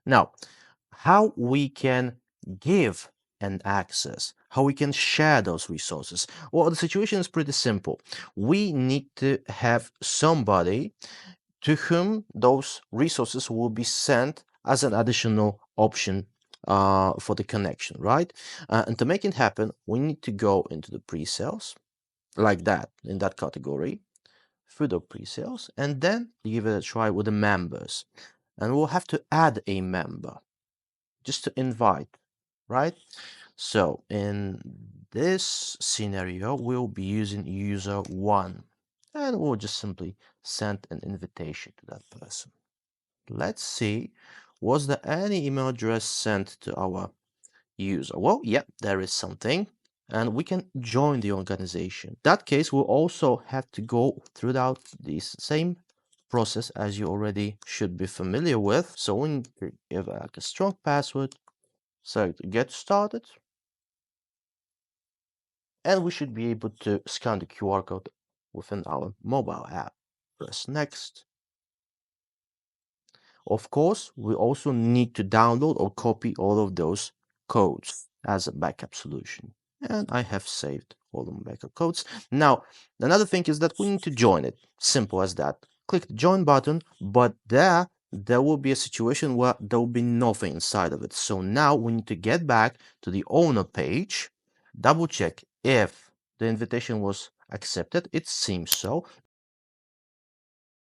Now, how we can give an access, how we can share those resources. Well, the situation is pretty simple. We need to have somebody to whom those resources will be sent as an additional option for the connection, right? And to make it happen, we need to go into the pre-sales like that, in that category, Fudo pre-sales, and then give it a try with the members. And we'll have to add a member just to invite, right? So in this scenario, we'll be using user one, and we'll just simply send an invitation to that person. Let's see, was there any email address sent to our user? Well, yeah, there is something, and we can join the organization. In that case, we'll also have to go throughout this same process as you already should be familiar with. So we need to give like a strong password, select get started, and we should be able to scan the QR code within our mobile app. Press next. Of course, we also need to download or copy all of those codes as a backup solution. And I have saved all the backup codes. Now, another thing is that we need to join it. Simple as that. Click the join button, but there will be a situation where there will be nothing inside of it. So now we need to get back to the owner page, double check if the invitation was accepted. It seems so.